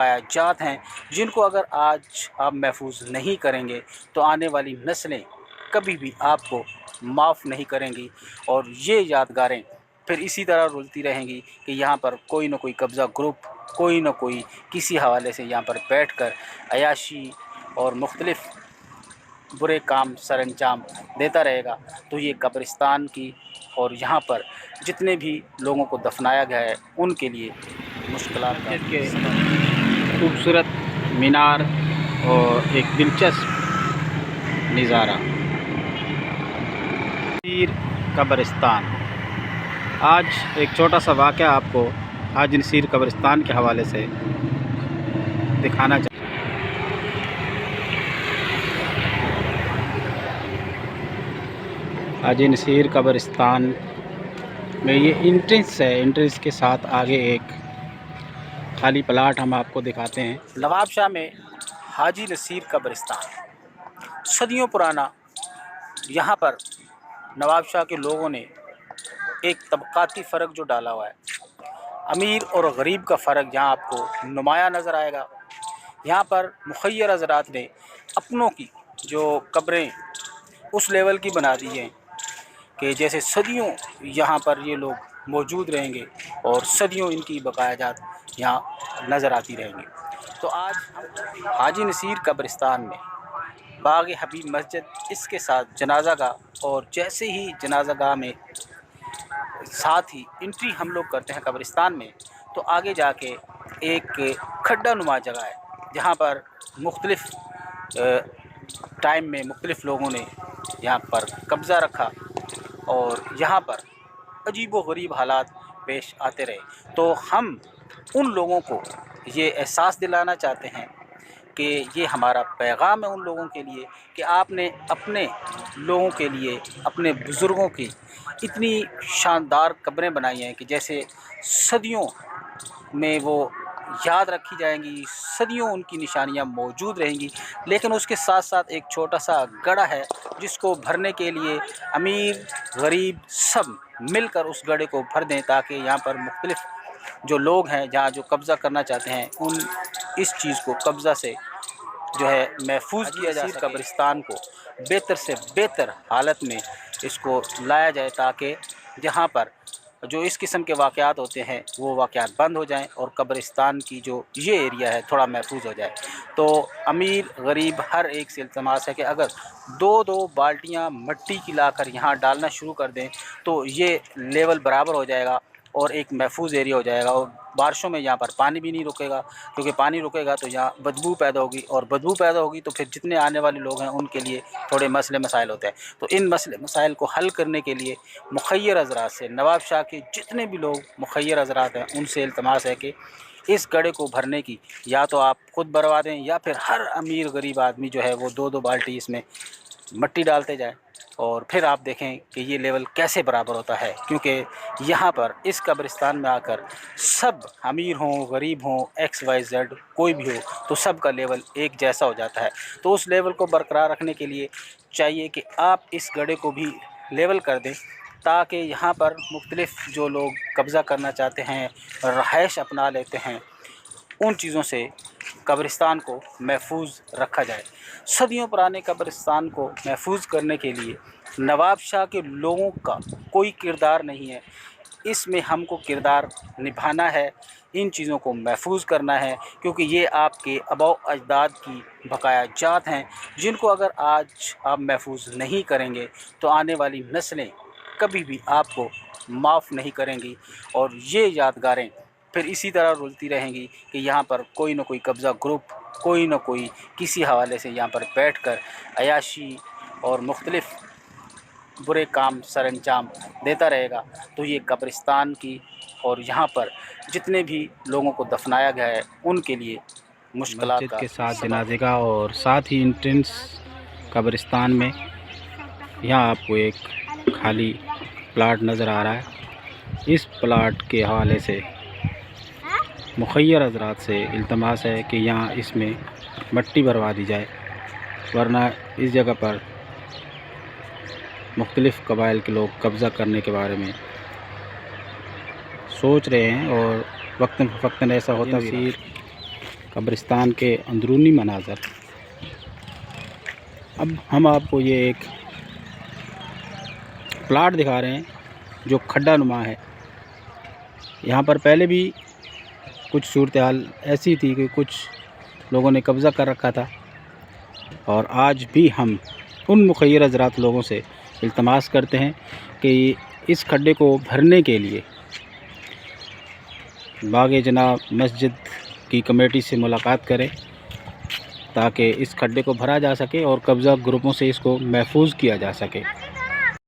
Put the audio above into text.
जात हैं जिनको अगर आज आप महफूज नहीं करेंगे तो आने वाली नस्लें कभी भी आपको माफ़ नहीं करेंगी और ये यादगारें फिर इसी तरह रुलती रहेंगी कि यहाँ पर कोई ना कोई कब्ज़ा ग्रुप कोई ना कोई किसी हवाले से यहाँ पर बैठकर अयाशी और मुख्तलिफ़ बुरे काम सर अंजाम देता रहेगा। तो ये कब्रिस्तान की और यहाँ पर जितने भी लोगों को दफनाया गया है उनके लिए मुश्किलात के खूबसूरत मीनार और एक दिलचस्प नज़ारा। नसीर कब्रिस्तान। आज एक छोटा सा वाक़या आपको हाजी नसीर कब्रिस्तान के हवाले से दिखाना चाहूँ। हाजी नसीर कब्रिस्तान में ये एंट्रेंस है, एंट्रेंस के साथ आगे एक खाली प्लाट हम आपको दिखाते हैं। नवाब शाह में हाजी नसीर कब्रिस्तान सदियों पुराना। यहाँ पर नवाब शाह के लोगों ने एक तबक़ाती फ़र्क जो डाला हुआ है, अमीर और गरीब का फ़र्क यहाँ आपको नुमायाँ नज़र आएगा। यहाँ पर मुखय्यर हज़रात ने अपनों की जो कब्रें उस लेवल की बना दी हैं कि जैसे सदियों यहाँ पर ये लोग मौजूद रहेंगे और सदियों इनकी बकायाजात यहाँ नज़र आती रहेंगी। तो आज हाजी नसीर कब्रिस्तान में बाग हबीब मस्जिद, इसके साथ जनाजा गाह, और जैसे ही जनाजा गाह में साथ ही एंट्री हम लोग करते हैं कब्रिस्तान में, तो आगे जाके एक खड्डा नुमा जगह है जहाँ पर मुख्तलिफ़ टाइम में मुख्तलिफ़ लोगों ने यहाँ पर कब्ज़ा रखा और यहाँ पर अजीब व गरीब हालात पेश आते रहे। तो हम उन लोगों को ये एहसास दिलाना चाहते हैं कि ये हमारा पैगाम है उन लोगों के लिए कि आपने अपने लोगों के लिए, अपने बुज़ुर्गों की इतनी शानदार कब्रें बनाई हैं कि जैसे सदियों में वो याद रखी जाएंगी, सदियों उनकी निशानियां मौजूद रहेंगी। लेकिन उसके साथ साथ एक छोटा सा गड्ढा है जिसको भरने के लिए अमीर गरीब सब मिलकर उस गड्ढे को भर दें, ताकि यहाँ पर मुख्तलिफ़ जो लोग हैं जहाँ जो कब्ज़ा करना चाहते हैं उन इस चीज़ को कब्ज़ा से जो है महफूज किया जा सके। कब्रिस्तान को बेहतर से बेहतर हालत में इसको लाया जाए ताकि जहाँ पर जो इस किस्म के वाक़यात होते हैं वो वाक़यात बंद हो जाएं और कब्रिस्तान की जो ये एरिया है थोड़ा महफूज हो जाए। तो अमीर गरीब हर एक से इल्तमास है कि अगर दो दो बाल्टियाँ मट्टी की लाकर यहाँ डालना शुरू कर दें तो ये लेवल बराबर हो जाएगा और एक महफूज एरिया हो जाएगा। और बारिशों में यहाँ पर पानी भी नहीं रुकेगा, क्योंकि पानी रुकेगा तो यहाँ बदबू पैदा होगी और बदबू पैदा होगी तो फिर जितने आने वाले लोग हैं उनके लिए थोड़े मसले मसाइल होते हैं। तो इन मसले मसाइल को हल करने के लिए मुखय्यर हज़रात से, नवाब शाह के जितने भी लोग मुखय्यर हज़रात हैं उनसे इल्तमास है कि इस गड्ढे को भरने की या तो आप ख़ुद भरवा दें या फिर हर अमीर गरीब आदमी जो है वो दो दो बाल्टी इसमें मट्टी डालते जाए और फिर आप देखें कि ये लेवल कैसे बराबर होता है। क्योंकि यहाँ पर इस कब्रिस्तान में आकर सब अमीर हों गरीब हों XYZ कोई भी हो तो सब का लेवल एक जैसा हो जाता है। तो उस लेवल को बरकरार रखने के लिए चाहिए कि आप इस गड्ढे को भी लेवल कर दें ताकि यहाँ पर मुख्तलिफ़ जो लोग कब्ज़ा करना चाहते हैं, रहाइश अपना लेते हैं, उन चीज़ों से कब्रिस्तान को महफूज रखा जाए। सदियों पुराने कब्रिस्तान को महफूज करने के लिए नवाब शाह के लोगों का कोई किरदार नहीं है, इसमें हमको किरदार निभाना है, इन चीज़ों को महफूज करना है, क्योंकि ये आपके आबा अजदाद की बकाया जात हैं जिनको अगर आज आप महफूज नहीं करेंगे तो आने वाली नस्लें कभी भी आपको माफ़ नहीं करेंगी और ये यादगारें फिर इसी तरह रुलती रहेंगी कि यहाँ पर कोई ना कोई कब्ज़ा ग्रुप कोई ना कोई किसी हवाले से यहाँ पर बैठकर अयाशी और मुख्तलिफ़ बुरे काम सर अंजाम देता रहेगा। तो ये कब्रिस्तान की और यहाँ पर जितने भी लोगों को दफनाया गया है उनके लिए मुश्किलात के साथ जनाजे का और साथ ही एंट्रेंस कब्रिस्तान में यहाँ आपको एक खाली प्लाट नज़र आ रहा है। इस प्लाट के हवाले से मुखय्यर हज़रात से इल्तमास है कि यहाँ इसमें मट्टी भरवा दी जाए, वरना इस जगह पर मुख्तलिफ़ कबाइल के लोग कब्ज़ा करने के बारे में सोच रहे हैं और वक्तन फ़क्तन ऐसा होता भी है। قبرستان کے اندرونی مناظر۔ اب ہم آپ کو یہ ایک پلاٹ دکھا رہے ہیں جو کھڈا نما ہے۔ یہاں پر پہلے بھی کچھ صورتحال ایسی تھی کہ کچھ لوگوں نے قبضہ کر رکھا تھا، اور آج بھی ہم ان مخیر حضرات لوگوں سے التماس کرتے ہیں کہ اس کھڈے کو بھرنے کے لیے باغ جناب مسجد کی کمیٹی سے ملاقات کریں تاکہ اس کھڈے کو بھرا جا سکے اور قبضہ گروپوں سے اس کو محفوظ کیا جا سکے۔